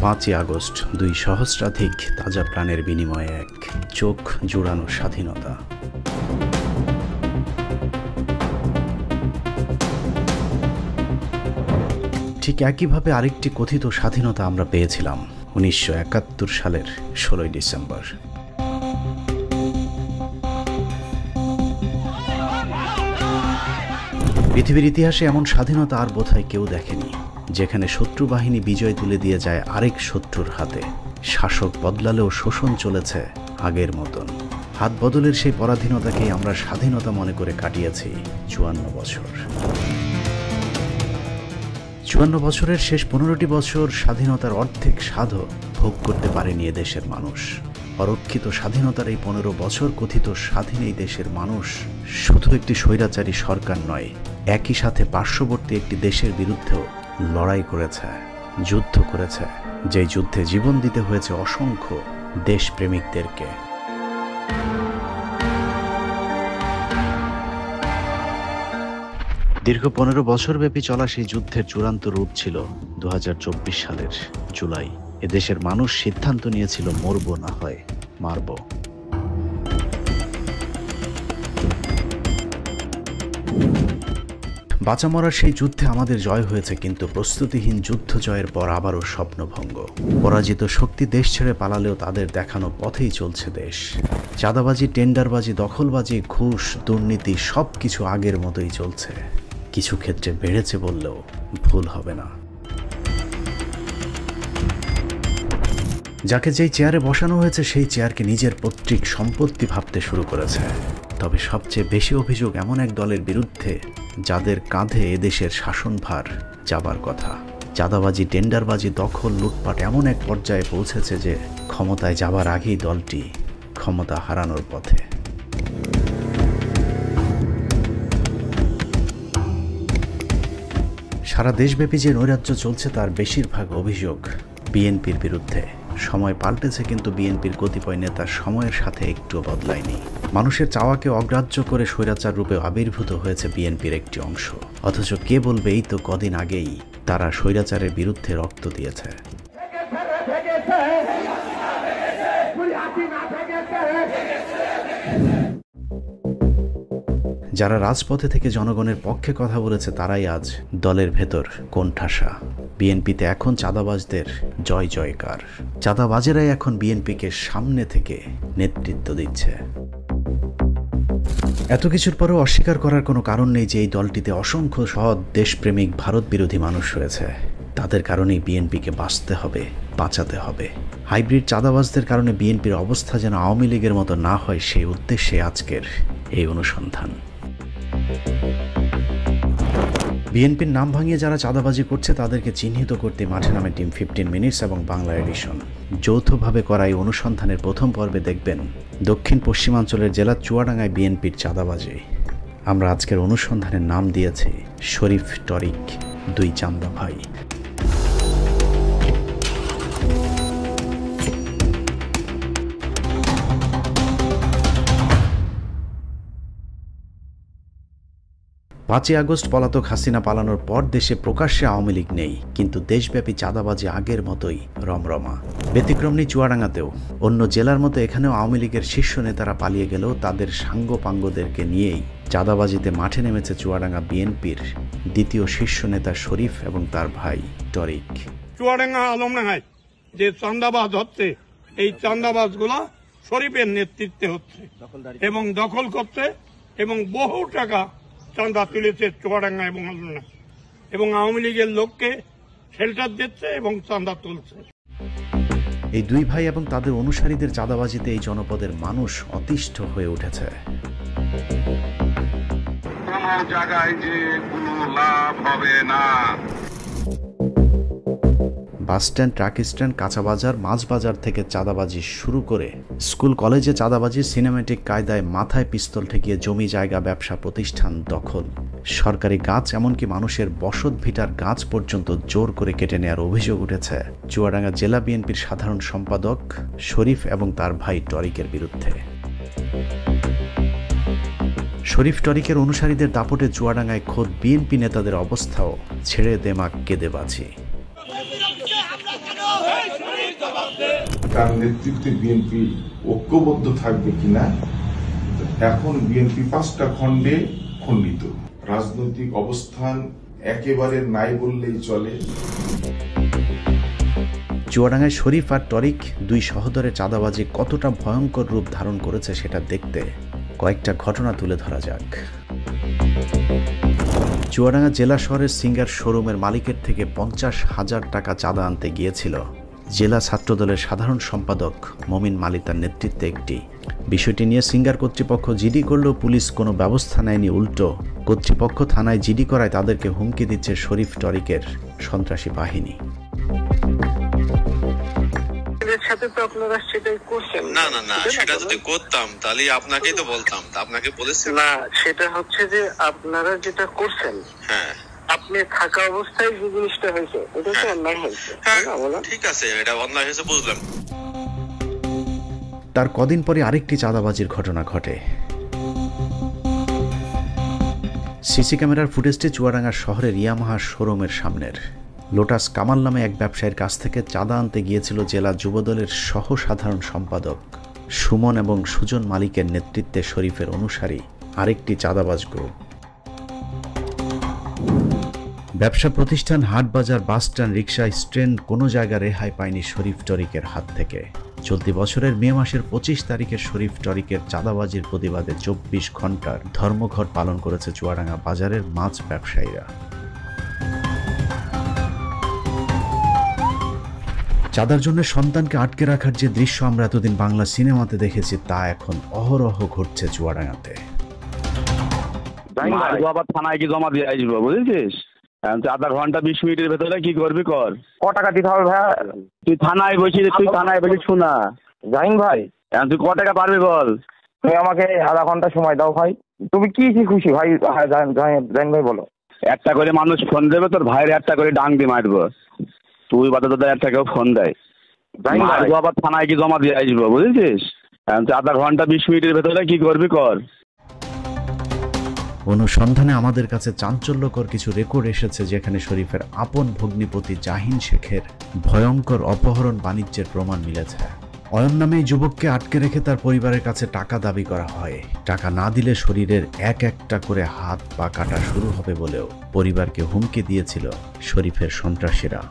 5ই August 2 সহস্রাধিক তাজা প্রাণের বিনিময়ে এক চোখ জুড়ানো স্বাধীনতা। ঠিক একইভাবে আরেকটি কথিত স্বাধীনতা আমরা পেয়েছিলাম 1971 সালের 16ই ডিসেম্বর। পৃথিবীর ইতিহাসে এমন স্বাধীনতা আর বোধহয় কেউ দেখেনি, যেখানে শত্রু বাহিনী বিজয় তুলে দিয়ে যায় আরেক শত্রুর হাতে। শাসক বদলালেও শোষণ চলেছে আগের মতন। হাত বদলের সেই পরাধীনতাকেই আমরা স্বাধীনতা মনে করে কাটিয়েছি 54 বছর। 54 বছরের শেষ 15টি বছর স্বাধীনতার অর্ধেক স্বাদও ভোগ করতে পারেনি এদেশের মানুষ। অরক্ষিত স্বাধীনতার এই 15 বছর কথিত স্বাধীন এই দেশের মানুষ শুধু একটি স্বৈরাচারী সরকার নয়, একই সাথে পার্শ্ববর্তী একটি দেশের বিরুদ্ধেও লড়াই করেছে, যুদ্ধ করেছে, যেই যুদ্ধে জীবন দিতে হয়েছে অসংখ্য দেশপ্রেমিকদেরকে। দীর্ঘ 15 বছরব্যাপী চলা সেই যুদ্ধের চূড়ান্ত রূপ ছিল 2024 সালের জুলাই। এদেশের মানুষ সিদ্ধান্ত নিয়েছিল মরব না হয় মারব। বাঁচা মরার সেই যুদ্ধে আমাদের জয় হয়েছে, কিন্তু প্রস্তুতিহীন যুদ্ধ জয়ের পর আবারও স্বপ্নভঙ্গ। পরাজিত শক্তি দেশ ছেড়ে পালালেও তাদের দেখানো পথেই চলছে দেশ। চাঁদাবাজি, টেন্ডারবাজি, দখলবাজি, ঘুষ, দুর্নীতি সবকিছু আগের মতোই চলছে। কিছু ক্ষেত্রে বেড়েছে বললেও ভুল হবে না। যাকে যেই চেয়ারে বসানো হয়েছে সেই চেয়ারকে নিজের পৈতৃক সম্পত্তি ভাবতে শুরু করেছে। তবে সবচেয়ে বেশি অভিযোগ এমন এক দলের বিরুদ্ধে যাদের কাঁধে এদেশের শাসনভার যাবার কথা। চাঁদাবাজি, টেন্ডারবাজি, দখল, লুটপাট এমন এক পর্যায়ে পৌঁছেছে যে ক্ষমতায় যাবার আগেই দলটি ক্ষমতা হারানোর পথে। সারা দেশব্যাপী যে নৈরাজ্য চলছে তার বেশিরভাগ অভিযোগ বিএনপির বিরুদ্ধে। সময় পাল্টেছে, কিন্তু বিএনপির কতিপয় নেতা সময়ের সাথে একটুও বদলায়নি। মানুষের চাওয়াকে অগ্রাহ্য করে স্বৈরাচার রূপে আবির্ভূত হয়েছে বিএনপির একটি অংশ। অথচ কে বলবে এই তো কদিন আগেই তারা স্বৈরাচারের বিরুদ্ধে রক্ত দিয়েছে। যারা রাজপথে থেকে জনগণের পক্ষে কথা বলেছে তারাই আজ দলের ভেতর কোণঠাসা। বিএনপিতে এখন চাঁদাবাজদের জয় জয়কার। চাঁদাবাজেরাই এখন বিএনপিকে সামনে থেকে নেতৃত্ব দিচ্ছে। এত কিছুর পরেও অস্বীকার করার কোনো কারণ নেই যে এই দলটিতে অসংখ্য সৎ দেশপ্রেমিক ভারত বিরোধী মানুষ রয়েছে। তাদের কারণেই বিএনপিকে বাঁচতে হবে, বাঁচাতে হবে। হাইব্রিড চাঁদাবাজদের কারণে বিএনপির অবস্থা যেন আওয়ামী লীগের মতো না হয়, সেই উদ্দেশ্যে আজকের এই অনুসন্ধান। বিএনপির নাম ভাঙিয়ে যারা চাঁদাবাজি করছে তাদেরকে চিহ্নিত করতে মাঠে নামে টিম 15 মিনিটস এবং বাংলা এডিশন। যৌথভাবে করা এই অনুসন্ধানের প্রথম পর্বে দেখবেন দক্ষিণ পশ্চিমাঞ্চলের জেলা চুয়াডাঙ্গায় বিএনপির চাঁদাবাজি। আমরা আজকের অনুসন্ধানের নাম দিয়েছি শরীফ টরিক, দুই চান্দা ভাই। পাঁচই আগস্ট পলাতক হাসিনা পালানোর পর দেশে প্রকাশ্যে আওয়ামী লীগ নেই, কিন্তু দেশব্যাপী চাঁদাবাজি আগের মতোই রমরমা। ব্যতিক্রম নেই চুয়াডাঙ্গাতেও। অন্য জেলার মতো এখানেও আওয়ামী লীগের শীর্ষ নেতারা পালিয়ে গেলেও তাদের সাঙ্গপাঙ্গদেরকে নিয়েই চাঁদাবাজিতে মাঠে নেমেছে চুয়াডাঙ্গা বিএনপির দ্বিতীয় শীর্ষ নেতা শরীফ এবং তার ভাই টরিক। চুয়াডাঙ্গা আলমডাঙ্গায় যে চাঁদাবাজ হচ্ছে, এই চাঁদাবাজগুলা শরীফের নেতৃত্বে হচ্ছে এবং দখল করছে এবং বহু টাকা চাঁদা তুলেছে চুয়াডাঙ্গা এবং আলমডাঙ্গা, এবং আওয়ামী লীগের লোককে শেল্টার দিচ্ছে এবং চাঁদা তুলছে। এই দুই ভাই এবং তাদের অনুসারীদের চাঁদাবাজিতে এই জনপদের মানুষ অতিষ্ঠ হয়ে উঠেছে। কোনো জায়গায় যে কোনো লাভ হবে না। বাসস্ট্যান্ড, ট্রাক স্ট্যান্ড, কাঁচা বাজার, মাছ বাজার থেকে চাঁদাবাজি শুরু করে স্কুল কলেজে চাঁদাবাজি, সিনেমেটিক কায়দায় মাথায় পিস্তল ঠেকিয়ে জমি জায়গা, ব্যবসা প্রতিষ্ঠান দখল, সরকারি গাছ, এমনকি মানুষের বসত ভিটার গাছ পর্যন্ত জোর করে কেটে নেওয়ার অভিযোগ উঠেছে চুয়াডাঙ্গা জেলা বিএনপির সাধারণ সম্পাদক শরীফ এবং তার ভাই টরিকের বিরুদ্ধে। শরীফ টরিকের অনুসারীদের দাপটে চুয়াডাঙ্গায় খোদ বিএনপি নেতাদের অবস্থাও ছেড়ে দেমাক কেঁদে বাঁচি। তার নেতৃত্বে বিএনপি ঐক্যবদ্ধ থাকবে কিনা। এখন বিএনপি 5টা খণ্ডে খণ্ডিত, রাজনৈতিক অবস্থান একেবারে নাই বললেই চলে। চুয়াডাঙ্গায় শরীফ আর টরিক দুই সহোদরে চাঁদাবাজি কতটা ভয়ঙ্কর রূপ ধারণ করেছে সেটা দেখতে কয়েকটা ঘটনা তুলে ধরা যাক। চুয়াডাঙ্গা জেলা শহরের সিঙ্গার শোরুমের মালিকের থেকে 50,000 টাকা চাঁদা আনতে গিয়েছিল জেলা ছাত্রদলের সাধারণ সম্পাদক মমিন মালিতার নেতৃত্বে একটি। বিষয়টি নিয়ে সিঙ্গার কর্তৃপক্ষ জিডি করলেও পুলিশ কোনো ব্যবস্থা নেয়নি, উল্টো কর্তৃপক্ষ থানায় জিডি করায় তাদেরকে হুমকি দিচ্ছে শরীফ টরিকের সন্ত্রাসী বাহিনী। সাথে তো আপনারা সেটাই করছেন। না না না, সেটা যদি করতাম তাহলে আপনাকেই তো বলতাম, আপনাকে বলেছি না। সেটা হচ্ছে যে আপনারা যেটা করছেন, হ্যাঁ, আপনি থাকা অবস্থায় যে জিনিসটা হয়েছে এটা তো অন্যায় হয়েছে। হ্যাঁ ঠিক আছে, এটা অন্যায় হয়েছে বুঝলাম। তার কদিন পরে আরেকটি চাঁদাবাজির ঘটনা ঘটে। সিসি ক্যামেরার ফুটেজটি চুয়াডাঙ্গা শহরের ইয়ামাহা শোরুমের সামনের। লোটাস কামাল নামে এক ব্যবসায়ীর কাছ থেকে চাঁদা আনতে গিয়েছিল জেলা যুবদলের সহ সাধারণ সম্পাদক সুমন এবং সুজন মালিকের নেতৃত্বে শরীফের অনুসারী আরেকটি চাঁদাবাজ গ্রুপ। ব্যবসা প্রতিষ্ঠান, হাটবাজার, বাসস্ট্যান্ড, রিক্সা স্ট্যান্ড কোনো জায়গা রেহাই পায়নি শরীফ টরিকের হাত থেকে। চলতি বছরের মে মাসের 25 তারিখে শরীফ টরিকের চাঁদাবাজির প্রতিবাদে 24 ঘন্টার ধর্মঘট পালন করেছে চুয়াডাঙ্গা বাজারের মাছ ব্যবসায়ীরা। চাঁদার জন্য সন্তানকে আটকে রাখার যে দৃশ্য আমরা এতদিন বাংলা সিনেমাতে দেখেছি তা এখন অহরহ ঘটছে চুয়াডাঙ্গাতে। আবার থানায় কি জমা দিয়ে আসবো বুঝেছিস? আধা ঘন্টা 20 মিনিটের ভেতরে কি করবি কর। ক টাকা দিতে হবে ভাই? তুই থানায় বসিস, তুই থানায় বসিস শোনা জাহিন ভাই, তুই ক টাকা পারবি বল? তুমি আমাকে আধা ঘন্টা সময় দাও ভাই। তুমি কি খুশি ভাই? জাহিন ভাই বলো। একটা করে মানুষ ফোন দেবে, তোর ভাইয়ের একটা করে ডাং দিয়ে মারবো। তুই বাদে তোদের একটা কেউ ফোন দেয়, আবার থানায় কি জমা দিয়ে আসবো বুঝেছিস? আধা ঘন্টা 20 মিনিটের ভেতরে কি করবি কর। অনুসন্ধানে আমাদের কাছে চাঞ্চল্যকর কিছু রেকর্ড এসেছে যেখানে শরীফের আপন ভগ্নিপতি জাহিন শেখের ভয়ঙ্কর অপহরণ বাণিজ্যের প্রমাণ মিলেছে। অয়ন নামে এই যুবককে আটকে রেখে তার পরিবারের কাছে টাকা দাবি করা হয়। টাকা না দিলে শরীরের এক একটা করে হাত পা কাটা শুরু হবে বলেও পরিবারকে হুমকি দিয়েছিল শরীফের সন্ত্রাসীরা।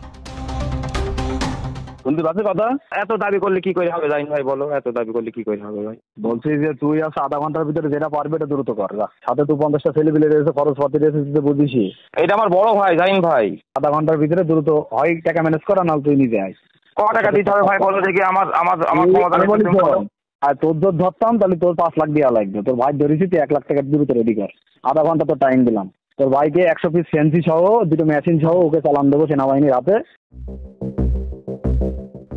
শুনতে পাচ্ছি কথা? এত দাবি করলে কি করে হবে জাহিন ভাই বলো? এত দাবি করলে কি করে হবে ভাই? বলছি যে তুই আজকে আধা ঘন্টার ভিতরে যেটা পারবে এটা দ্রুত কর। সাথে তুই 50টা ছেলে পেলে রয়েছে, খরচপাতি রয়েছে, তুই বুঝিস। এটা আমার বড় ভাই জাহিন ভাই। আধা ঘন্টার ভিতরে দ্রুত হয় টাকা ম্যানেজ করা, না তুই নিজে আয়। ক টাকা দিতে হবে ভাই বলো দেখি? আমার আর তোর জোর ধরতাম তাহলে তোর 5 লাখ দেওয়া লাগবে। তোর ভাই ধরেছি, তুই 1 লাখ টাকা দ্রুত রেডি কর। আধা ঘন্টা তো টাইম দিলাম। তোর ভাইকে 100 পিস ফেন্সি সহ 2টো মেশিন সহ ওকে চালান দেবো সেনাবাহিনীর হাতে।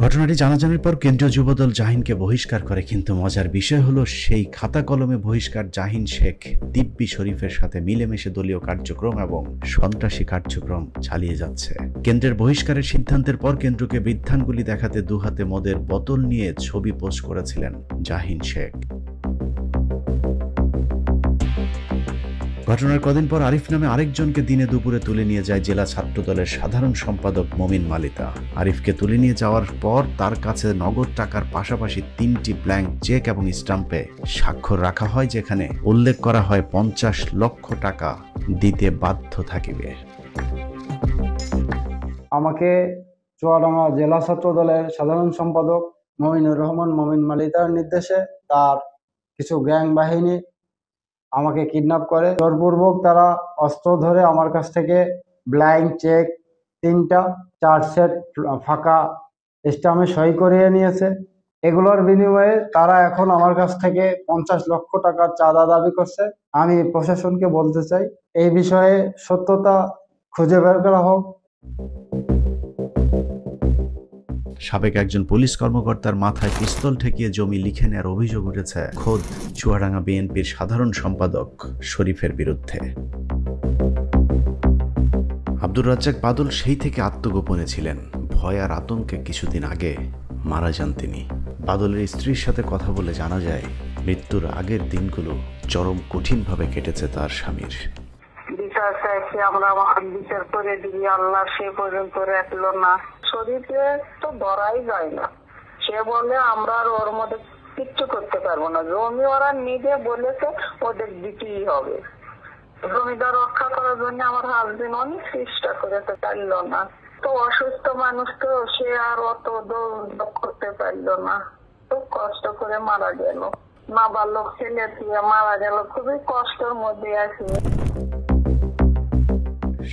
ঘটনাটি জানাজানির পর কেন্দ্রীয় যুবদল জাহিনকে বহিষ্কার করে, কিন্তু মজার বিষয় হলো সেই খাতা কলমে বহিষ্কার জাহিন শেখ দিব্যি শরীফের সাথে মিলেমিশে দলীয় কার্যক্রম এবং সন্ত্রাসী কার্যক্রম চালিয়ে যাচ্ছে। কেন্দ্রের বহিষ্কারের সিদ্ধান্তের পর কেন্দ্রকে বৃদ্ধাঙ্গুলি দেখাতে দুহাতে মদের বোতল নিয়ে ছবি পোস্ট করেছিলেন জাহিন শেখ। ঘটনার কদিন পর আরিফ নামে আরেকজনকে দিনে দুপুরে তুলে নিয়ে যায় জেলা ছাত্রদলের সাধারণ সম্পাদক মমিন মালিতা। আরিফকে তুলে নিয়ে যাওয়ার পর তার কাছে নগদ টাকার পাশাপাশি 3টি ব্ল্যাঙ্ক চেক এবং স্ট্যাম্পে স্বাক্ষর রাখা হয়, যেখানে উল্লেখ করা হয় 50 লক্ষ টাকা দিতে বাধ্য থাকিবে। আমাকে চুয়াডাঙ্গা জেলা ছাত্রদলের সাধারণ সম্পাদক মমিনুর রহমান মমিন মালিতার নির্দেশে তার কিছু গ্যাং বাহিনী আমাকে কিডন্যাপ করে। জোরপূর্বক তারা অস্ত্র ধরে আমার কাছ থেকে ব্ল্যাঙ্ক চেক 3টা, 4 সেট ফাঁকা স্ট্যাম্পে সই করিয়ে নিয়েছে। এগুলোর বিনিময়ে তারা এখন আমার কাছ থেকে 50 লক্ষ টাকার চাঁদা দাবি করছে। আমি প্রশাসনকে বলতে চাই এই বিষয়ে সত্যতা খুঁজে বের করা হোক। সাবেক একজন পুলিশ কর্মকর্তার মাথায় পিস্তল ঠেকিয়ে জমি লিখে নেওয়ার অভিযোগ উঠেছে খোদ চুয়াডাঙ্গা বিএনপির সাধারণ সম্পাদক শরীফের বিরুদ্ধে। আব্দুর রাজ্জাক বাদল সেই থেকে আত্মগোপনে ছিলেন। ভয় আর আতঙ্কে কিছুদিন আগে মারা যান তিনি। বাদলের স্ত্রীর সাথে কথা বলে জানা যায় মৃত্যুর আগের দিনগুলো চরম কঠিনভাবে কেটেছে তার স্বামীর। বিচার চাইছি আমরা, বিচার করে দিবি আল্লাহ, সে পর্যন্ত রাখলো না। শরীরে তো ধরাই যায় না, সে বলে আমরা আর ওর মধ্যে কিচ্ছু করতে পারবো না, জমি ওরা নিজে বলেছে ওদের দিতেই হবে। জমিটা রক্ষা করার জন্য আমার হাজবেন্ড অনেক চেষ্টা করেছে, পারল না। তো অসুস্থ মানুষ তো, সে আর অত দৌড় করতে পারলো না, খুব কষ্ট করে মারা গেল। নাবালক ছেলে দিয়ে মারা গেল, খুবই কষ্টের মধ্যে আছে।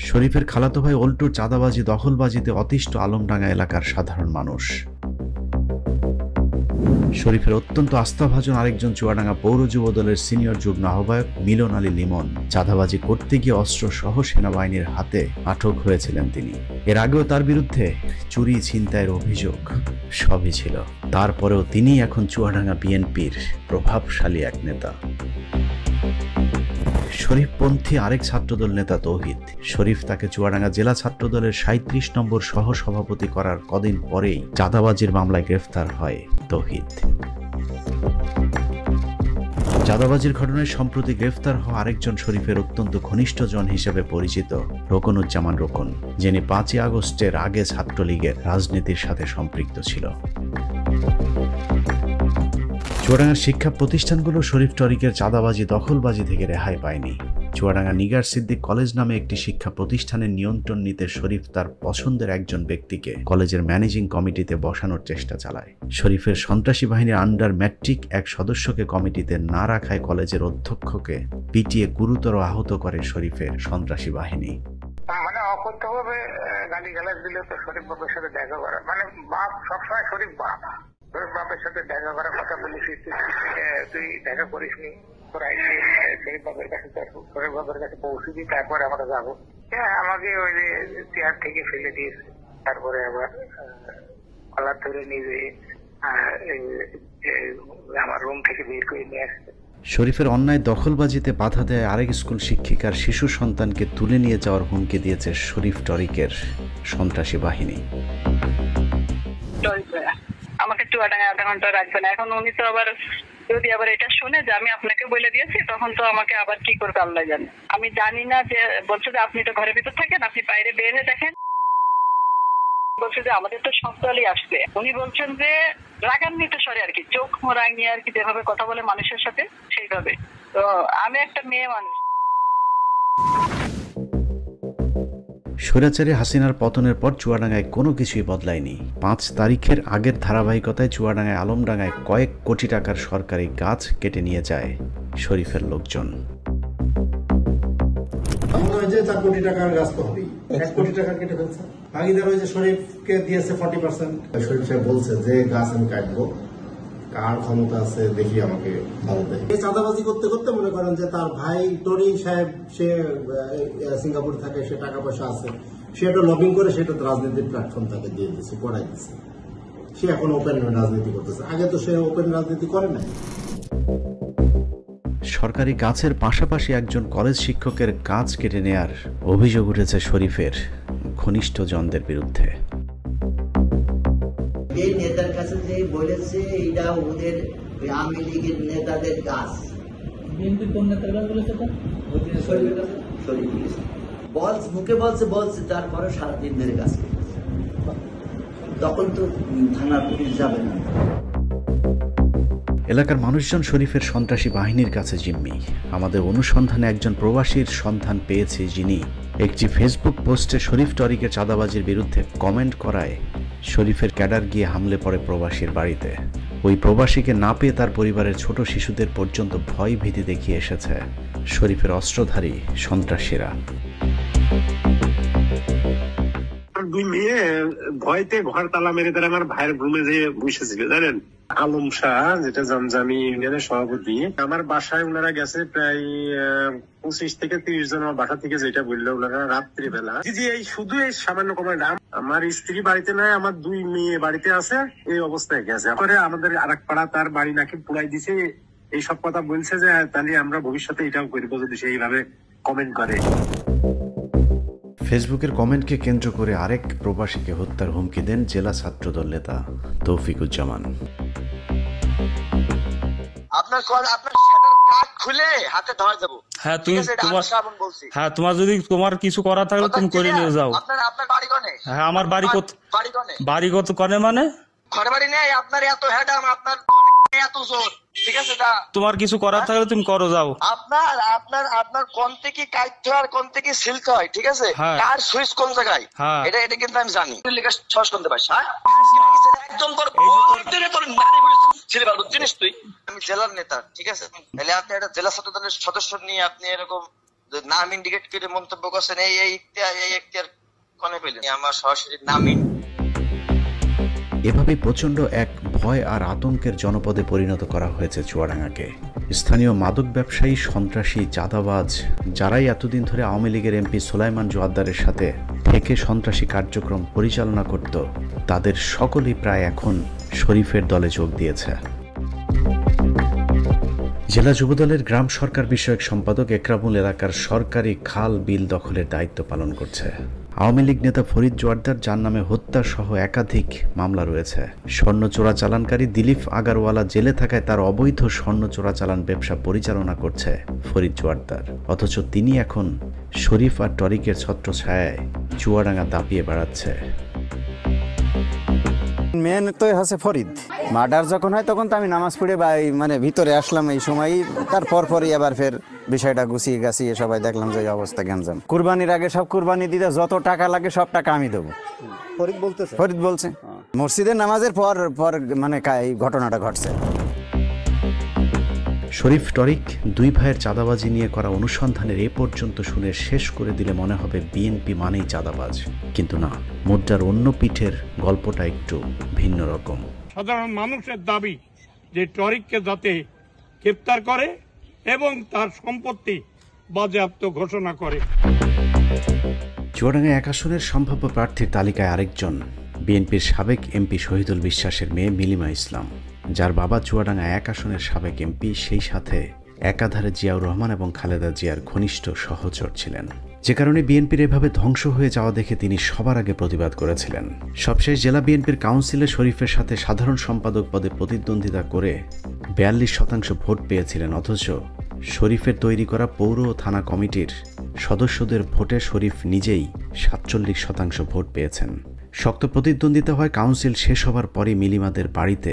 শরীফের খালাতো ভাই অল্টুর চাঁদাবাজি দখলবাজিতে অতিষ্ঠ আলমডাঙ্গা এলাকার সাধারণ মানুষ। শরীফের অত্যন্ত আস্থাভাজন আরেকজন চুয়াডাঙ্গা পৌর যুব দলের সিনিয়র যুগ্ম আহ্বায়ক মিলন আলী লিমন চাঁদাবাজি করতে গিয়ে অস্ত্র সহ সেনাবাহিনীর হাতে আটক হয়েছিলেন তিনি। এর আগেও তার বিরুদ্ধে চুরি ছিনতাইয়ের অভিযোগ সবই ছিল। তারপরেও তিনি এখন চুয়াডাঙ্গা বিএনপির প্রভাবশালী এক নেতা। শরীফপন্থী আরেক ছাত্রদল নেতা তৌহিদ। শরীফ তাকে চুয়াডাঙ্গা জেলা ছাত্রদলের ৩৭ নম্বর সহ সভাপতি করার কদিন পরেই চাঁদাবাজির মামলায় গ্রেফতার হয় তৌহিদ। চাঁদাবাজির ঘটনায় সম্প্রতি গ্রেফতার হওয়া আরেকজন শরীফের অত্যন্ত ঘনিষ্ঠজন হিসেবে পরিচিত রোকনুজ্জামান রোকন, যিনি ৫ই আগস্টের আগে ছাত্রলীগের রাজনীতির সাথে সম্পৃক্ত ছিল। চুয়াডাঙ্গার শিক্ষা প্রতিষ্ঠানগুলো শরীফ টরিকের চাঁদাবাজি দখলবাজি থেকে রেহাই পায়নি। চুয়াডাঙ্গা নিগার সিদ্দিক কলেজ নামে একটি শিক্ষা প্রতিষ্ঠানের নিয়ন্ত্রণ নিতে শরীফ তার পছন্দের একজন ব্যক্তিকে কলেজের ম্যানেজিং কমিটিতে বসানোর চেষ্টা চালায়। শরীফের সন্ত্রাসী বাহিনীর আন্ডার ম্যাট্রিক এক সদস্যকে কমিটিতে না রাখায় কলেজের অধ্যক্ষকে পিটিয়ে গুরুতর আহত করে শরীফের সন্ত্রাসী বাহিনী। মানে অকথ্যভাবে গালিগালাজ দিলে তো শরীফ বাপের সাথে দেখা করা, মানে বাপ সবসময় শরীফ বাপ, শরীফ বাপের সাথে দেখা করার কথা বলেছি, তুই দেখা করিসনি, তোর আইসি শরীফ বাপের কাছে, শরীফ বাপের কাছে পৌঁছে দিই, তারপরে আমরা যাবো। হ্যাঁ, আমাকে ওই যে চেয়ার থেকে ফেলে দিয়েছে, তারপরে আবার কলার ধরে নিয়ে আমার রুম থেকে বের করে নিয়ে আসছে। শরীফের অন্যায় দখলবাজিতে বাধা দেয় আরেক স্কুল শিক্ষিকার শিশু সন্তানকে তুলে নিয়ে যাওয়ার হুমকি দিয়েছে শরীফ টরিকের সন্ত্রাসী বাহিনী। আমাকে চুয়াডাঙ্গা আধা ঘন্টা রাখবেন, এখন উনি তো আবার যদি আবার এটা শুনে যে আমি আপনাকে বলে দিয়েছি, তখন তো আমাকে আবার কি করবে আল্লাহ জানে। আমি জানি না, যে বলছে যে আপনি তো ঘরের ভিতর থাকেন, আপনি বাইরে বের হয়ে দেখেন। বলছে যে আমাদের তো সব দলই আসবে। উনি বলছেন যে রাগান্বিত স্বরে আর কি, চোখ রাঙিয়ে আর কি, যেভাবে কথা বলে মানুষের সাথে সেইভাবে। তো আমি একটা মেয়ে মানুষ। স্বৈরাচারী হাসিনার পতনের পর চুয়াডাঙ্গায় কোনো কিছুই বদলায়নি। ৫ তারিখের আগের ধারাবাহিকতায় চুয়াডাঙ্গায় আলমডাঙ্গায় কয়েক কোটি টাকার সরকারি গাছ কেটে নিয়ে যায় শরীফের লোকজন। 4 কোটি টাকার গাছ তো হবেই, 1 কোটি টাকা কেটে ফেলছে। ভাগিদার ওই যে শরীফকে দিয়েছে 40%। শরীফ সাহেব বলছে যে গাছ আমি কাটবো, কার ক্ষমতা আছে দেখি আমাকে ভালো দেয়। এই চাঁদাবাজি করতে করতে মনে করেন যে তার ভাই টনি সাহেব, সে সিঙ্গাপুর থাকে, সে টাকা পয়সা আছে, সে একটা লবিং করে সেটা রাজনীতির প্ল্যাটফর্ম তাকে দিয়ে দিচ্ছে, করাই দিচ্ছে। সে এখন ওপেন রাজনীতি করতেছে, আগে তো সে ওপেন রাজনীতি করে না। সরকারি গাছের পাশাপাশি একজন কলেজ শিক্ষকের গাছ কেটে নেয়ার অভিযোগ উঠেছে শরীফের ঘনিষ্ঠজনদের বিরুদ্ধে। এই নেতার কাছে যে বলেছে এইটা ওদের আওয়ামী লীগের নেতাদের গাছ, বিএনপি কোন নেতার গাছ বলেছে? মুখে বলছে তারপরে সারাদিন ধরে গাছ কেটেছে। তখন তো থানার পুলিশ যাবে না। এলাকার মানুষজন শরীফের সন্ত্রাসী বাহিনীর কাছে জিম্মি। আমাদের অনুসন্ধানে একজন প্রবাসীর সন্ধান পেয়েছে, যিনি একটি ফেসবুক পোস্টে শরীফ টরিকের চাঁদাবাজির বিরুদ্ধে কমেন্ট করায় শরীফের ক্যাডার গিয়ে হামলে পড়ে প্রবাসীর বাড়িতে। ওই প্রবাসীকে না পেয়ে তার পরিবারের ছোট শিশুদের পর্যন্ত ভয় ভীতি দেখিয়ে এসেছে শরীফের অস্ত্রধারী সন্ত্রাসীরা। দুই মেয়ে ভয়তে ঘর তালা মেরে তারা আমার ভাইয়ের রুমে যেয়ে বসেছিল, জানেন। আলম শাহ, যেটা জমজামি ইউনিয়নের সভাপতি, আমার বাসায় ওনারা গেছে প্রায় 25 থেকে 30 জন আমার বাসা থেকে, যেটা বললো ওনারা রাত্রিবেলা। জি, এই শুধু এই সামান্য কমার নাম, আমার স্ত্রী বাড়িতে নাই, আমার 2 মেয়ে বাড়িতে আছে, এই অবস্থায় গেছে। পরে আমাদের আরেক পাড়া তার বাড়ি নাকি পুড়াই দিছে, এই সব কথা বলছে যে তাহলে আমরা ভবিষ্যতে এটাও করবো যদি সে এইভাবে কমেন্ট করে। ফেসবুকের কমেন্টকে কেন্দ্র করে আরেক প্রবাসীকে হত্যার হুমকি দেন জেলা ছাত্রদল নেতা তৌফিকুজ্জামান। আপনার শাটার কাট খুলে হাতে ধরে দেব। হ্যাঁ, তোমার যদি তোমার কিছু করা থাকলে তুমি করে নিয়ে যাও। আপনার বাড়ি কোনে? হ্যাঁ, আমার বাড়ি কত বাড়ি কত কোনে মানে ঘরে বাড়ি নেই, আপনার এত হ্যাডাম, আপনার এত জোর, ঠিক আছে? তোমার কিছু করার থাকলে তুমি করো, যাও। আপনার আপনার আপনার কোন থেকে কাইট হয় আর কোন থেকে সিল্ক হয়, ঠিক আছে? কার সুইচ কোন জায়গায়, এটা এটা কিন্তু আমি জানি। লেখা সহজ করতে পারছি। একদম তোর ছেলে ভালো জিনিস তুই। আমি জেলার নেতা, ঠিক আছে? তাহলে আপনি একটা জেলা ছাত্র দলের সদস্য নিয়ে আপনি এরকম নাম ইন্ডিকেট করে মন্তব্য করছেন, এই এখতিয়ার কোনে পেলেন? আমার সরাসরি নাম। এভাবে প্রচণ্ড এক ভয় আর আতঙ্কের জনপদে পরিণত করা হয়েছে চুয়াডাঙ্গাকে। স্থানীয় মাদক ব্যবসায়ী, সন্ত্রাসী, চাঁদাবাজ, যারাই এতদিন ধরে আওয়ামী লীগের এমপি সোলাইমান জোয়াদ্দারের সাথে থেকে সন্ত্রাসী কার্যক্রম পরিচালনা করত, তাদের সকলেই প্রায় এখন শরীফের দলে যোগ দিয়েছে। জেলা যুবদলের গ্রাম সরকার বিষয়ক সম্পাদক একরামুল এলাকার সরকারি খাল বিল দখলের দায়িত্ব পালন করছে। আওয়ামী লীগ নেতা ফরিদ জোয়ার্দার, যার নামে হত্যা সহ একাধিক মামলা রয়েছে। স্বর্ণ চোরাচালানকারী দিলীপ আগারওয়ালা জেলে থাকায় তার অবৈধ স্বর্ণ চোরাচালান ব্যবসা পরিচালনা করছে ফরিদ জোয়ার্দার। অথচ তিনি এখন শরীফ আর টরিকের ছত্রছায়ায় চুয়াডাঙ্গা দাপিয়ে বেড়াচ্ছে। মেন তো হচ্ছে ফরিদ। মার্ডার যখন হয় তখন তো আমি নামাজ পড়ে বা মানে ভিতরে আসলাম, এই সময়ই তারপর পরই আবার ফের বিষয়টা গুছিয়ে গাছিয়ে সবাই দেখলাম যে অবস্থা গ্যাঞ্জাম। কুরবানির আগে সব কুরবানি দিতে যত টাকা লাগে সব টাকা আমি দেবো, ফরিদ বলছে। মসজিদের নামাজের পর পর মানে এই ঘটনাটা ঘটছে। শরীফ টরিক দুই ভাইয়ের চাঁদাবাজি নিয়ে করা অনুসন্ধানের এ পর্যন্ত শুনে শেষ করে দিলে মনে হবে বিএনপি মানেই চাঁদাবাজ, কিন্তু না, মুদ্রার অন্য পিঠের গল্পটা একটু ভিন্ন রকম। সাধারণ মানুষের দাবি যে টরিককে যাতে গ্রেপ্তার করে এবং তার সম্পত্তি বাজেয়াপ্ত ঘোষণা করে। চুয়াডাঙ্গা 1 আসনের সম্ভাব্য প্রার্থীর তালিকায় আরেকজন বিএনপির সাবেক এমপি শহীদুল বিশ্বাসের মেয়ে মিলিমা ইসলাম, যার বাবা চুয়াডাঙ্গা 1 আসনের সাবেক এমপি, সেই সাথে একাধারে জিয়াউর রহমান এবং খালেদা জিয়ার ঘনিষ্ঠ সহচর ছিলেন। যে কারণে বিএনপির এভাবে ধ্বংস হয়ে যাওয়া দেখে তিনি সবার আগে প্রতিবাদ করেছিলেন। সবশেষ জেলা বিএনপির কাউন্সিলে শরীফের সাথে সাধারণ সম্পাদক পদে প্রতিদ্বন্দ্বিতা করে 42% ভোট পেয়েছিলেন। অথচ শরীফের তৈরি করা পৌর ও থানা কমিটির সদস্যদের ভোটে শরীফ নিজেই 47% ভোট পেয়েছেন। শক্ত প্রতিদ্বন্দ্বিতা হয়। কাউন্সিল শেষ হবার পরই মিলিমাদের বাড়িতে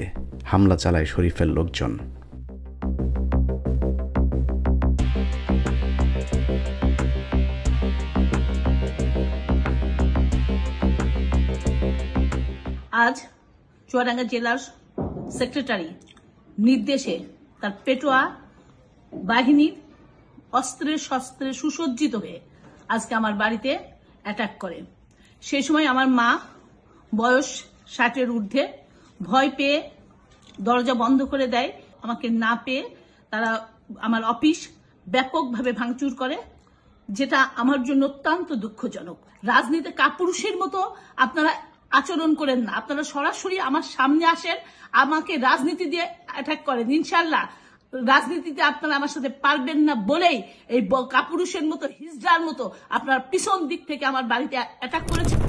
হামলা চালায় শরীফের লোকজন। আজ চুয়াডাঙ্গা জেলার সেক্রেটারি নির্দেশে তার পেটোয়া বাহিনীর অস্ত্রে শস্ত্রে সুসজ্জিত হয়ে আজকে আমার বাড়িতে অ্যাটাক করে। সেই সময় আমার মা, বয়স 60-এর ঊর্ধ্বে, ভয় পেয়ে দরজা বন্ধ করে দেয়। আমাকে না পেয়ে তারা আমার অফিস ব্যাপকভাবে ভাঙচুর করে, যেটা আমার জন্য অত্যন্ত দুঃখজনক। রাজনীতি কাপুরুষের মতো আপনারা আচরণ করেন না, আপনারা সরাসরি আমার সামনে আসেন, আমাকে রাজনীতি দিয়ে অ্যাটাক করেন। ইনশাল্লাহ রাজনীতিতে আপনারা আমার সাথে পারবেন না বলেই এই কাপুরুষের মতো, হিজড়ার মতো আপনারা পিছন দিক থেকে আমার বাড়িতে অ্যাটাক করেছেন।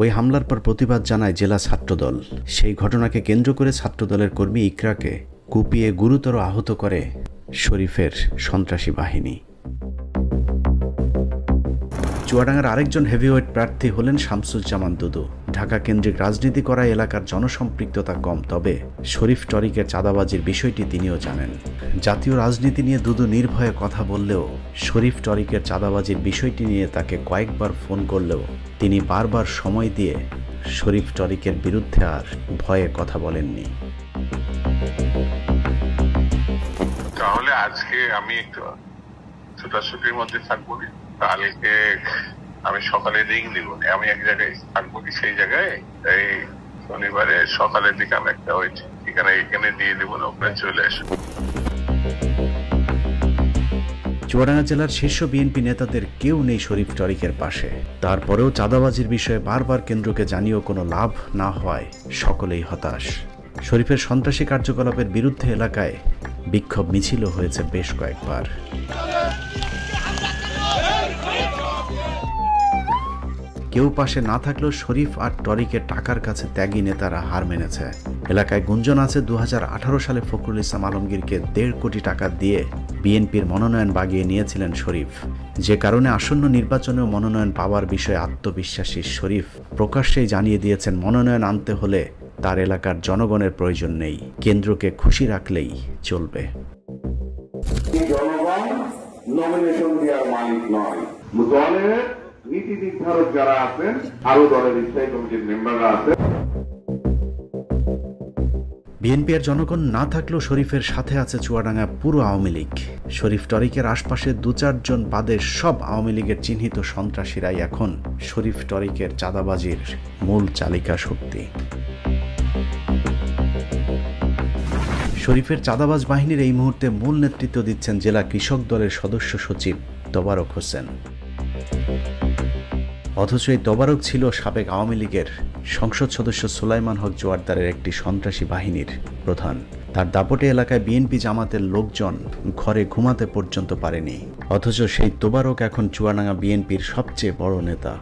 ওই হামলার পর প্রতিবাদ জানায় জেলা ছাত্রদল। সেই ঘটনাকে কেন্দ্র করে ছাত্রদলের কর্মী ইকরাকে কুপিয়ে গুরুতর আহত করে শরীফের সন্ত্রাসী বাহিনী। চুয়াডাঙ্গার আরেকজন হেভিওয়েট প্রার্থী হলেন শামসুজ্জামান দুদু। ঢাকা কেন্দ্রিক রাজনীতি করা এলাকার জনসম্পৃক্ততা কম, তবে শরীফ টরিকের চাঁদাবাজির বিষয়টি তিনিও জানেন। জাতীয় রাজনীতি নিয়ে দুদু নির্ভয়ে কথা বললেও শরীফ টরিকের চাঁদাবাজির বিষয়টি নিয়ে তাকে কয়েকবার ফোন করলেও তিনি বারবার সময় দিয়ে শরীফ টরিকের বিরুদ্ধে আর ভয়ে কথা বলেননি। তাহলে আজকে আমি একটু ছোটাছুটির মধ্যে থাকবো, কালকে আমি সকালে রিং দিব, আমি এক জায়গায় থাকবো, সেই জায়গায় এই শনিবারে সকালের দিকে আমি একটা ওই ঠিকানা এখানে দিয়ে দেবো, ওখানে চলে আসবো। চুয়াডাঙ্গা জেলার শীর্ষ বিএনপি নেতাদের কেউ নেই শরীফ টরিকের পাশে। তারপরেও চাঁদাবাজির বিষয়ে বারবার কেন্দ্রকে জানিয়েও কোনো লাভ না হওয়ায় সকলেই হতাশ। শরীফের সন্ত্রাসী কার্যকলাপের বিরুদ্ধে এলাকায় বিক্ষোভ মিছিলও হয়েছে বেশ কয়েকবার। কেউ পাশে না থাকলেও শরীফ আর টরিকের টাকার কাছে ত্যাগী নেতারা হার মেনেছে। এলাকায় গুঞ্জন আছে 2018 সালে ফখরুল ইসলাম আলমগীরকে 1.5 কোটি টাকা দিয়ে বিএনপির মনোনয়ন বাগিয়ে নিয়েছিলেন শরীফ। যে কারণে আসন্ন নির্বাচনেও মনোনয়ন পাওয়ার বিষয়ে আত্মবিশ্বাসী শরীফ প্রকাশ্যেই জানিয়ে দিয়েছেন, মনোনয়ন আনতে হলে তার এলাকার জনগণের প্রয়োজন নেই, কেন্দ্রকে খুশি রাখলেই চলবে। জনগণ নমিনেশন দেওয়ার মালিক নয়, দলের নীতি নির্ধারক যারা আছেন, আরো দলের স্থায়ী কমিটির মেম্বাররা আছেন। বিএনপি এর জনগণ না থাকলেও শরীফের সাথে আছে চুয়াডাঙ্গা পুরো আওয়ামী লীগ। শরীফ টরিকের আশপাশে 2-4 জন বাদে সব আওয়ামী লীগের চিহ্নিত সন্ত্রাসীরাই এখন শরীফ টরিকের চাঁদাবাজির মূল চালিকা শক্তি। শরীফের চাঁদাবাজ বাহিনীর এই মুহূর্তে মূল নেতৃত্ব দিচ্ছেন জেলা কৃষক দলের সদস্য সচিব তোবারক হোসেন। অথচ এই তোবারক ছিল সাবেক আওয়ামী লীগের সংসদ সদস্য সুলাইমান হক জোয়ারদারের একটি সন্ত্রাসী বাহিনীর প্রধান। তার দাপটে এলাকায় বিএনপি জামাতের লোকজন ঘরে ঘুমাতে পর্যন্ত পারেনি। অথচ সেই তোবারক এখন চুয়াডাঙ্গা বিএনপির সবচেয়ে বড় নেতা।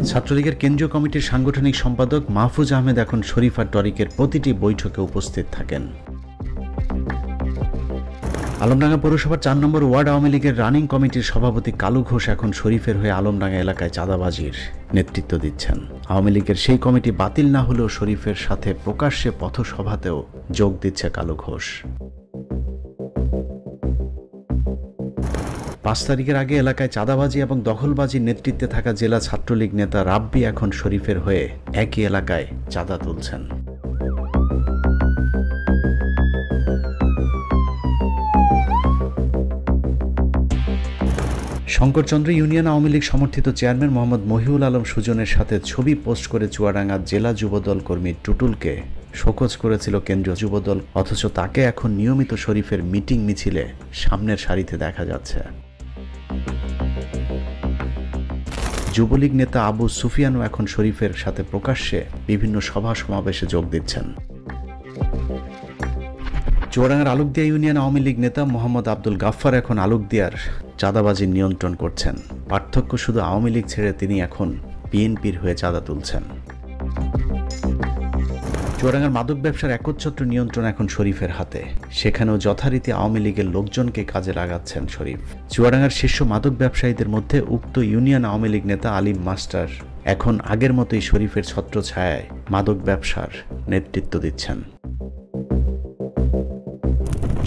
ছাত্রলীগের কেন্দ্রীয় কমিটির সাংগঠনিক সম্পাদক মাহফুজ আহমেদ এখন শরীফ আর টরিকের প্রতিটি বৈঠকে উপস্থিত থাকেন। আলমডাঙ্গা পৌরসভার 4 নম্বর ওয়ার্ড আওয়ামী লীগের রানিং কমিটির সভাপতি কালু ঘোষ এখন শরীফের হয়ে আলমডাঙ্গা এলাকায় চাঁদাবাজির নেতৃত্ব দিচ্ছেন। আওয়ামী লীগের সেই কমিটি বাতিল না হলেও শরীফের সাথে প্রকাশ্যে পথসভাতেও যোগ দিচ্ছে কালু ঘোষ। 5 তারিখের আগে এলাকায় চাঁদাবাজি এবং দখলবাজির নেতৃত্বে থাকা জেলা ছাত্রলীগ নেতা রাব্বি এখন শরীফের হয়ে একই এলাকায় চাঁদা তুলছেন। শঙ্করচন্দ্র ইউনিয়ন আওয়ামী লীগ সমর্থিত চেয়ারম্যান মোহাম্মদ মহিউল আলম সুজনের সাথে ছবি পোস্ট করে চুয়াডাঙ্গা জেলা যুবদল কর্মী টুটুলকে শোকজ করেছিল কেন্দ্রীয় যুবদল। অথচ তাকে এখন নিয়মিত শরীফের মিটিং মিছিলে সামনের সারিতে দেখা যাচ্ছে। যুবলীগ নেতা আবু সুফিয়ানও এখন শরীফের সাথে প্রকাশ্যে বিভিন্ন সভা সমাবেশে যোগ দিচ্ছেন। চুয়াডাঙ্গার আলুকদিয়া ইউনিয়ন আওয়ামী লীগ নেতা মোহাম্মদ আব্দুল গাফফার এখন আলুকদিয়ার চাঁদাবাজি নিয়ন্ত্রণ করছেন। পার্থক্য শুধু আওয়ামী লীগ ছেড়ে তিনি এখন বিএনপির হয়ে চাঁদা তুলছেন। চুয়াডাঙ্গার মাদক ব্যবসার একচ্ছত্র নিয়ন্ত্রণ এখন শরীফের হাতে। সেখানেও যথারীতি আওয়ামী লীগের লোকজনকে কাজে লাগাচ্ছেন শরীফ। চুয়াডাঙ্গার শীর্ষ মাদক ব্যবসায়ীদের মধ্যে উক্ত ইউনিয়ন আওয়ামী লীগ নেতা আলিম মাস্টার এখন আগের মতোই শরীফের ছত্রছায়ায় মাদক ব্যবসার নেতৃত্ব দিচ্ছেন।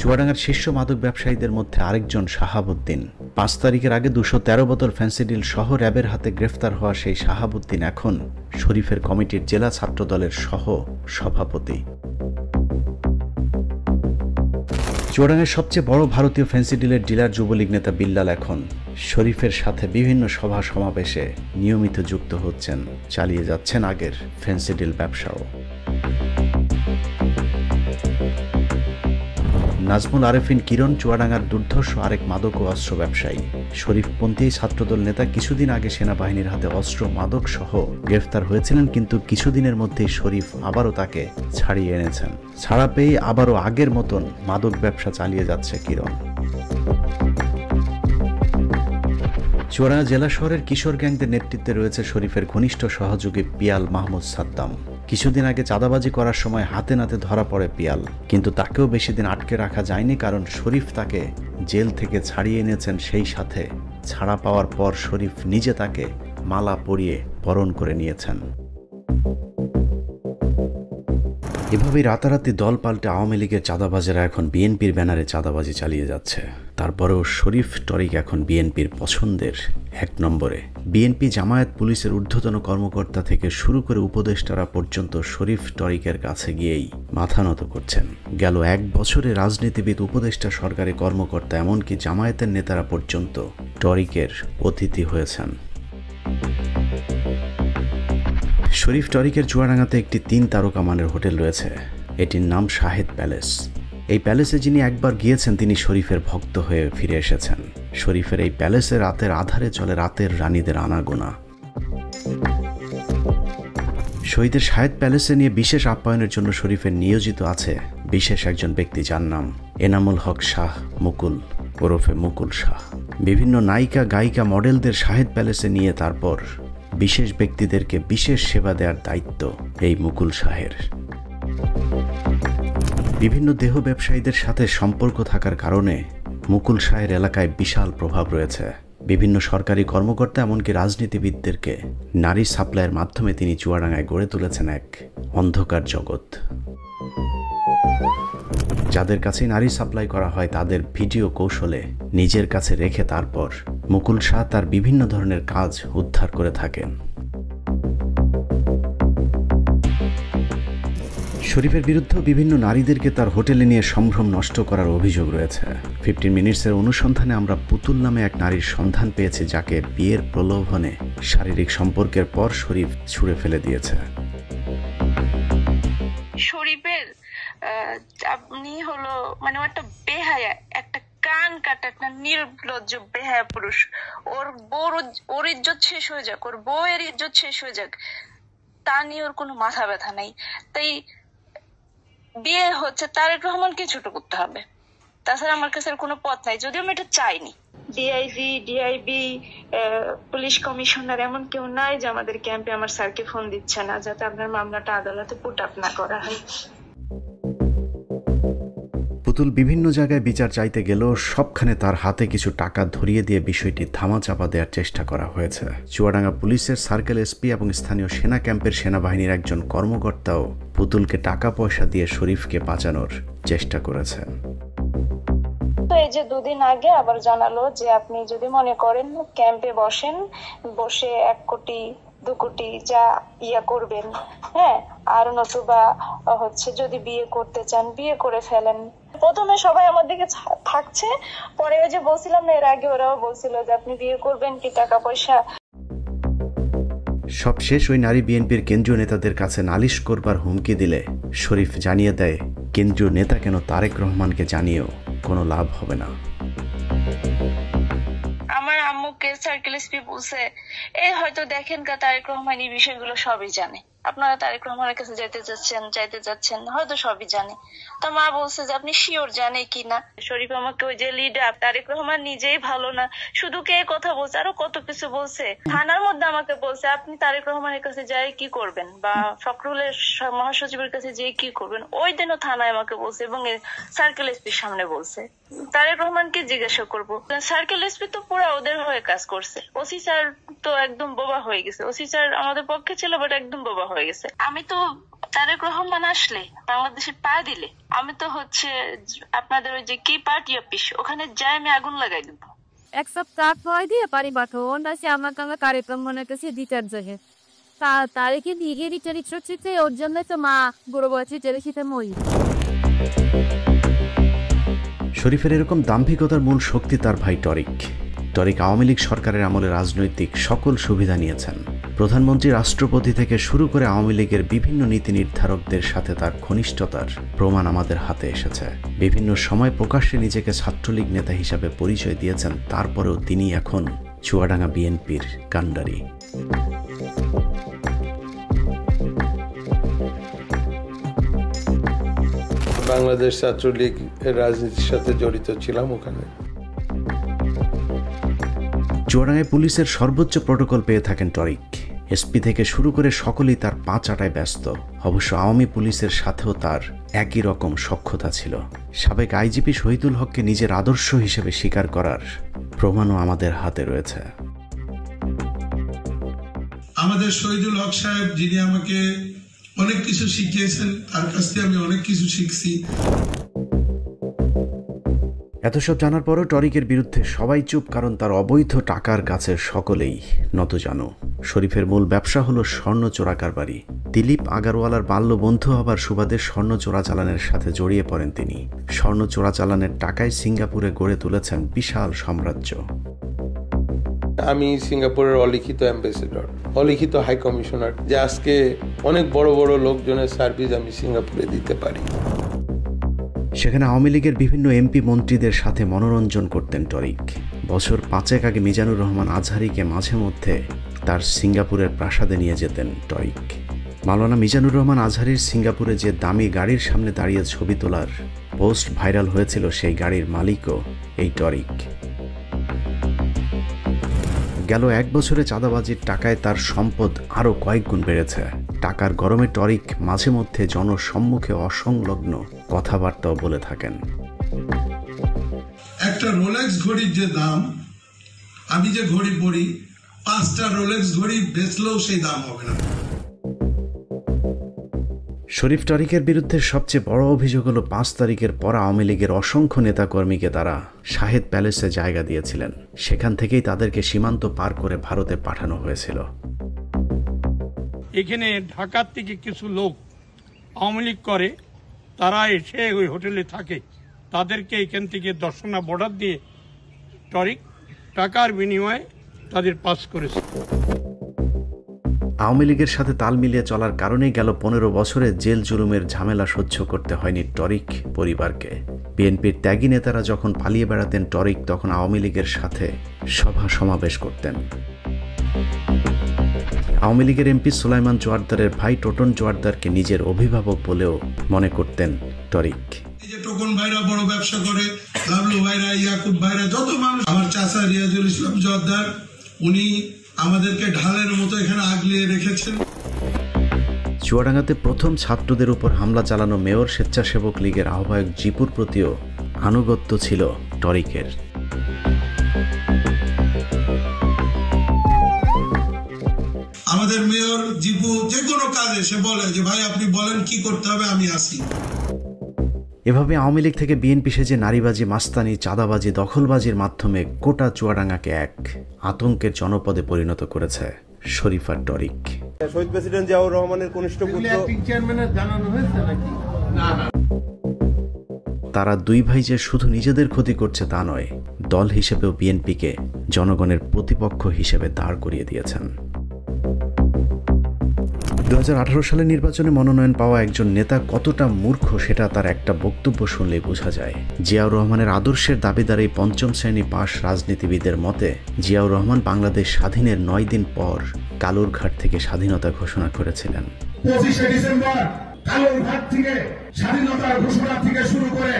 চুয়াডাঙ্গার শীর্ষ মাদক ব্যবসায়ীদের মধ্যে আরেকজন শাহাবুদ্দিন। 5 তারিখের আগে 213 বোতল ফেন্সিডিল সহ র্যাবের হাতে গ্রেফতার হওয়া সেই শাহাবুদ্দিন এখন শরীফের কমিটির জেলা ছাত্র দলের সহ সভাপতি। চুয়াডাঙ্গার সবচেয়ে বড় ভারতীয় ফেন্সিডিলের ডিলার যুবলীগ নেতা বিল্লাল এখন শরীফের সাথে বিভিন্ন সভা সমাবেশে নিয়মিত যুক্ত হচ্ছেন, চালিয়ে যাচ্ছেন আগের ফেন্সিডিল ব্যবসাও। নাজমুল আরেফিন কিরণ চুয়াডাঙ্গার দুর্ধর্ষ আরেক মাদক ও অস্ত্র ব্যবসায়ী। শরীফপন্থী ছাত্রদল নেতা কিছুদিন আগে সেনাবাহিনীর হাতে অস্ত্র মাদক সহ গ্রেফতার হয়েছিলেন, কিন্তু কিছুদিনের মধ্যেই শরীফ আবারও তাকে ছাড়িয়ে এনেছেন। ছাড়া পেয়ে আবারও আগের মতন মাদক ব্যবসা চালিয়ে যাচ্ছে কিরণ। চুয়াডাঙ্গা জেলা শহরের কিশোর গ্যাংদের নেতৃত্বে রয়েছে শরীফের ঘনিষ্ঠ সহযোগী পিয়াল মাহমুদ সাদ্দাম। কিছুদিন আগে চাঁদাবাজি করার সময় হাতে নাতে ধরা পড়ে পিয়াল, কিন্তু তাকেও বেশি দিন আটকে রাখা যায়নি, কারণ শরীফ তাকে জেল থেকে ছাড়িয়ে এনেছেন। সেই সাথে ছাড়া পাওয়ার পর শরীফ নিজে তাকে মালা পরিয়ে বরণ করে নিয়েছেন। এভাবেই রাতারাতি দল পাল্টে আওয়ামী লীগের চাঁদাবাজেরা এখন বিএনপির ব্যানারে চাঁদাবাজি চালিয়ে যাচ্ছে। তারপরেও শরীফ টরিক এখন বিএনপির পছন্দের 1 নম্বরে। বিএনপি জামায়াত পুলিশের ঊর্ধ্বতন কর্মকর্তা থেকে শুরু করে উপদেষ্টারা পর্যন্ত শরীফ টরিকের কাছে গিয়েই মাথা নত করছেন। গেল 1 বছরে রাজনীতিবিদ, উপদেষ্টা, সরকারি কর্মকর্তা, এমনকি জামায়াতের নেতারা পর্যন্ত টরিকের অতিথি হয়েছেন। শরীফ টরিকের চুয়াডাঙ্গাতে একটি 3 তারকা মানের হোটেল রয়েছে। এটির নাম শাহেদ প্যালেস। এই প্যালেসে যিনি একবার গিয়েছেন তিনি শরীফের ভক্ত হয়ে ফিরে এসেছেন। শরীফের এই প্যালেসে রাতের আধারে চলে রাতের রানীদের আনাগোনা। শহীদের শাহেদ প্যালেসে নিয়ে বিশেষ আপ্যায়নের জন্য শরীফের নিয়োজিত আছে বিশেষ একজন ব্যক্তি, যার নাম এনামুল হক শাহ মুকুল ওরফে মুকুল শাহ। বিভিন্ন নায়িকা, গায়িকা, মডেলদের শাহেদ প্যালেসে নিয়ে তারপর বিশেষ ব্যক্তিদেরকে বিশেষ সেবা দেওয়ার দায়িত্ব এই মুকুল শাহের। বিভিন্ন দেহ ব্যবসায়ীদের সাথে সম্পর্ক থাকার কারণে মুকুল শাহের এলাকায় বিশাল প্রভাব রয়েছে। বিভিন্ন সরকারি কর্মকর্তা এমনকি রাজনীতিবিদদেরকে নারী সাপ্লাইয়ের মাধ্যমে তিনি চুয়াডাঙ্গায় গড়ে তুলেছেন এক অন্ধকার জগৎ। যাদের কাছে নারী সাপ্লাই করা হয় তাদের ভিডিও কৌশলে নিজের কাছে রেখে তারপর মুকুল শাহ তার বিভিন্ন ধরনের কাজ উদ্ধার করে থাকেন। শরীফের বিরুদ্ধে বিভিন্ন নারীদেরকে তার হোটেলে নিয়ে সম্ভ্রম নষ্ট করার অভিযোগ রয়েছে। 15 মিনিটসের অনুসন্ধানে আমরা পুতুল নামে এক নারীর সন্ধান পেয়েছি, যাকে বিয়ের প্রলোভনে শারীরিক সম্পর্কের পর শরীফ ছুঁড়ে ফেলে দিয়েছে। শরীফের আপনি হলো মানে একটা বেহায়া, একটা কান কাটা, একটা নির্লজ্জ বেহায়া পুরুষ। ওর ইজ্জত শেষ হয়ে যাক, ওর বউয়ের ইজ্জত শেষ হয়ে যাক, তা নিয়ে ওর কোনো মাথা ব্যথা নাই। তাই বিয়ে হচ্ছে তারেক রহমানকে ছোট করতে হবে, তাছাড়া আমার কাছে কোনো পথ নাই, যদিও আমি এটা চাইনি। ডিআইজি, ডিআইবি, পুলিশ কমিশনার এমন কেউ নাই যে আমাদের ক্যাম্পে আমার স্যারকে ফোন দিচ্ছে না যাতে আপনার মামলাটা আদালতে পুট আপ না করা হয়। পুতুল বিভিন্ন জায়গায় বিচার চাইতে গেলেও সবখানে তার হাতে কিছু টাকা ধরিয়ে দিয়ে বিষয়টি ধামাচাপা দেওয়ার চেষ্টা করা হয়েছে। চুয়াডাঙ্গা পুলিশের সার্কেল এসপি এবং স্থানীয় সেনা ক্যাম্পের সেনাবাহিনীর একজন কর্মকর্তাও পুতুলকে টাকা পয়সা দিয়ে শরীফকে বাঁচানোর চেষ্টা করেছে। তো এই যে 2 দিন আগে আবার জানালো যে আপনি যদি মনে করেন ক্যাম্পে বসেন, বসে 1 কোটি 2 কোটি যা ইয়া করবেন, হ্যাঁ, আর নতুবা হচ্ছে যদি বিয়ে করতে চান বিয়ে করে ফেলেন। প্রথমে সবাই আমার দিকে থাকছে, পরে ওই যে বলছিলাম না এর আগে ওরাও বলছিল যে আপনি বিয়ে করবেন কি টাকা পয়সা। সবশেষ ওই নারী বিএনপির কেন্দ্রীয় নেতাদের কাছে নালিশ করবার হুমকি দিলে শরীফ জানিয়ে দেয় কেন্দ্রীয় নেতা কেন তারেক রহমানকে জানিয়েও কোনো লাভ হবে না। আমার আম্মুকে সার্কেল এসপি বলছে এই হয়তো দেখেন তারেক রহমান এই বিষয়গুলো সবই জানে, আপনারা তারেক রহমানের কাছে যাইতে যাচ্ছেন হয়তো সবই জানে। তো মা বলছে যে আপনি শিওর জানে কিনা। শরীফ আমাকে ওই যে লিডার তারেক রহমান নিজেই ভালো না, শুধু কে কথা বলছে, আরো কত কিছু বলছে। থানার মধ্যে আমাকে বলছে আপনি তারেক রহমানের কাছে যাই কি করবেন, বা ফখরুলের মহাসচিবের কাছে যেয়ে কি করবেন। ওই দিনও থানায় আমাকে বলছে এবং সার্কেল এসপির সামনে বলছে। তারেক রহমানকে জিজ্ঞাসা করবো, সার্কেল এসপি তো পুরো ওদের হয়ে কাজ করছে, ওসি স্যার তো একদম বোবা হয়ে গেছে। ওসি স্যার আমাদের পক্ষে ছিল বাট একদম বোবা হয়ে গেছে। আমি তো তারেক রহমান আসলে বাংলাদেশের পা দিলে আমি তো হচ্ছে আপনাদের ওই যে কি পার্টি অফিস ওখানে যাই আমি আগুন লাগাই দিব। 1 সপ্তাহ পর দিয়ে পারি বাথন আছে আমাকে তারেক রহমানের কাছে দিতে যাবে। তারেকে দিয়ে রিটারি চলছে, ওর জন্য তো মা বড় বয়সে চলেছিতে মই। শরীফের এরকম দাম্ভিকতার মূল শক্তি তার ভাই টরিক। টরিক আওয়ামী লীগ সরকারের আমলে রাজনৈতিক সকল সুবিধা নিয়েছেন। প্রধানমন্ত্রী, রাষ্ট্রপতি থেকে শুরু করে আওয়ামী লীগের বিভিন্ন নীতি নির্ধারকদের সাথে তার ঘনিষ্ঠতার প্রমাণ আমাদের হাতে এসেছে। বিভিন্ন সময় প্রকাশ্যে নিজেকে ছাত্রলীগ নেতা হিসাবে পরিচয় দিয়েছেন, তারপরেও তিনি এখন চুয়াডাঙ্গা বিএনপির কাণ্ডারি। বাংলাদেশ ছাত্রলীগ রাজনীতির সাথে জড়িত ছিলাম ওখানে। চুয়াডাঙ্গায় পুলিশের সর্বোচ্চ প্রটোকল পেয়ে থাকেন টরিক। এসপি থেকে শুরু করে সকলেই তার পা চাটায় ব্যস্ত। অবশ্য আওয়ামী পুলিশের সাথেও তার একই রকম সখ্যতা ছিল। সাবেক আইজিপি শহীদুল হককে নিজের আদর্শ হিসেবে স্বীকার করার প্রমাণও আমাদের হাতে রয়েছে। আমাদের শহীদুল হক সাহেব, যিনি আমাকে অনেক কিছু শিখিয়েছেন, তার কাছ থেকে আমি অনেক কিছু শিখছি। এত সব জানার পরও টরিকের বিরুদ্ধে সবাই চুপ, কারণ তার অবৈধ টাকার কাছে সকলেই নতজানু। শরীফের মূল ব্যবসা হলো স্বর্ণ চোরা কারবারি। দিলীপ আগারওয়ালার বাল্য বন্ধু হবার সুবাদে স্বর্ণ চোরাচালানের সাথে জড়িয়ে পড়েন তিনি। স্বর্ণ চোরাচালানের টাকায় সিঙ্গাপুরে গড়ে তুলেছেন বিশাল সাম্রাজ্য। আমি সিঙ্গাপুরের অলিখিত অ্যাম্বাসেডর, অলিখিত হাই কমিশনার, যে আজকে অনেক বড় বড় লোকজনের সার্ভিস আমি সিঙ্গাপুরে দিতে পারি। সেখানে আওয়ামী লীগের বিভিন্ন এমপি মন্ত্রীদের সাথে মনোরঞ্জন করতেন টরিক। বছর 5 আগে মিজানুর রহমান আজহারীকে মাঝে মধ্যে তার সিঙ্গাপুরের প্রাসাদে নিয়ে যেতেন টরিক। মাওলানা মিজানুর রহমান আজহারীর সিঙ্গাপুরে যে দামি গাড়ির সামনে দাঁড়িয়ে ছবি তোলার পোস্ট ভাইরাল হয়েছিল, সেই গাড়ির মালিকও এই টরিক। গেল 1 বছরে চাঁদাবাজির টাকায় তার সম্পদ আরও কয়েক গুণ বেড়েছে। টাকার গরমে টরিক মাঝে মধ্যে জনসম্মুখে অসংলগ্ন কথাবার্তাও বলে থাকেন। একটা রোলেক্স ঘড়ির যে দাম আমি যে ঘড়ি পরি 5টা রোলেক্স ঘড়ি বেচলেও সেই দাম হবে না। শরীফ টরিকের বিরুদ্ধে সবচেয়ে বড় অভিযোগ হলো 5 তারিখের পর আওয়ামী লীগের অসংখ্য নেতাকর্মীকে তারা শাহেদ প্যালেসে জায়গা দিয়েছিলেন। সেখান থেকেই তাদেরকে সীমান্ত পার করে ভারতে পাঠানো হয়েছিল। এখানে ঢাকার থেকে কিছু লোক আওয়ামী লীগ করে, তারা এসে ওই হোটেলে থাকে, তাদেরকে এখান থেকে দর্শনা বর্ডার দিয়ে টরিক টাকার বিনিময়ে তাদের পাস করেছে। আওয়ামী লীগের সাথে তাল মিলিয়ে চলার কারণেই গেল 15 বছরে জেল জুলুমের ঝামেলা সহ্য করতে হয়নি টরিক পরিবারকে। বিএনপির ত্যাগী নেতারা যখন পালিয়ে বেড়াতেন টরিক তখন আওয়ামী লীগের সাথে সভা সমাবেশ করতেন। আওয়ামী লীগের এমপি সুলাইমান জোয়ারদারের ভাই টোটন জোয়ারদারকে নিজের অভিভাবক বলেও মনে করতেন টরিক। এই যে টোকন ভাইরা বড় ব্যবসা করে, লাভলু ভাইরা, ইয়াকুব ভাইরা, যত মানুষ, আমার চাচা রিয়াজুল ইসলাম জোয়ারদার, উনি আমাদেরকে ঢালের মতো এখানে আগলিয়ে রেখেছেন। চুয়াডাঙ্গাতে প্রথম ছাত্রদের উপর হামলা চালানো মেয়র স্বেচ্ছাসেবক লীগের আহ্বায়ক জিপুর প্রতিও আনুগত্য ছিল টরিকের। আমাদের মেয়র জিপু যে কোনো কাজে সে বলে যে ভাই আপনি বলেন কি করতে হবে, আমি আসি। এভাবে আওয়ামী লীগ থেকে বিএনপি সেজে নারীবাজি, মাস্তানি, চাঁদাবাজি, দখলবাজির মাধ্যমে গোটা চুয়াডাঙ্গাকে এক আতঙ্কের জনপদে পরিণত করেছে শরীফ আর টরিক। শহীদ প্রেসিডেন্ট জিয়াউর রহমানের কনিষ্ঠ পুত্র। তারা দুই ভাই যে শুধু নিজেদের ক্ষতি করছে তা নয়, দল হিসেবেও বিএনপিকে জনগণের প্রতিপক্ষ হিসেবে দাঁড় করিয়ে দিয়েছেন। 2018 সালের নির্বাচনে মনোনয়ন পাওয়া একজন নেতা কতটা মূর্খ সেটা তার একটা বক্তব্য শুনলেই বোঝা যায়। জিয়াউর রহমানের আদর্শের দাবিদার এই 5ম শ্রেণী পাশ রাজনীতিবিদের মতে জিয়াউর রহমান বাংলাদেশ স্বাধীনের 9 দিন পর কালুরঘাট থেকে স্বাধীনতা ঘোষণা করেছিলেন। 25শে ডিসেম্বর কালুরঘাট থেকে স্বাধীনতার ঘোষণা থেকে শুরু করে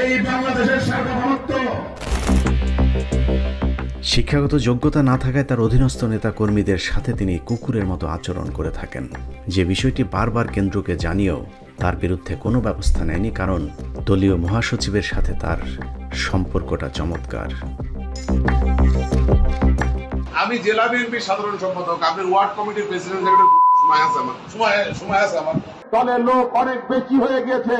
এই বাংলাদেশের সার্বভৌমত্ব। শিক্ষাগত যোগ্যতা না থাকায় তার অধীনস্থ নেতা কর্মীদের সাথে তিনি কুকুরের মতো আচরণ করে থাকেন। যে বিষয়টি বারবার কেন্দ্রকে জানিয়েও তার বিরুদ্ধে কোনো ব্যবস্থা নেয়নি, কারণ দলীয় মহাসচিবের সাথে তার সম্পর্কটা চমৎকার। আমি জেলা বিএনপির সাধারণ সম্পাদক, আপনার ওয়ার্ড কমিটির প্রেসিডেন্ট, সময় আছে আমার দলের লোক অনেক বেশি হয়ে গেছে,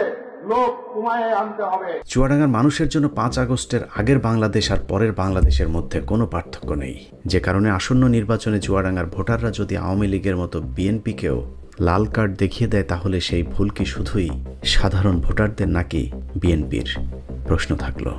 লোক কমায় আনতে হবে। চুয়াডাঙ্গার মানুষের জন্য 5 আগস্টের আগের বাংলাদেশ আর পরের বাংলাদেশের মধ্যে কোনো পার্থক্য নেই, যে কারণে আসন্ন নির্বাচনে চুয়াডাঙ্গার ভোটাররা যদি আওয়ামী লীগের মতো বিএনপিকেও লাল কার্ড দেখিয়ে দেয় তাহলে সেই ভুল কি শুধুই সাধারণ ভোটারদের নাকি বিএনপির? প্রশ্ন থাকলো।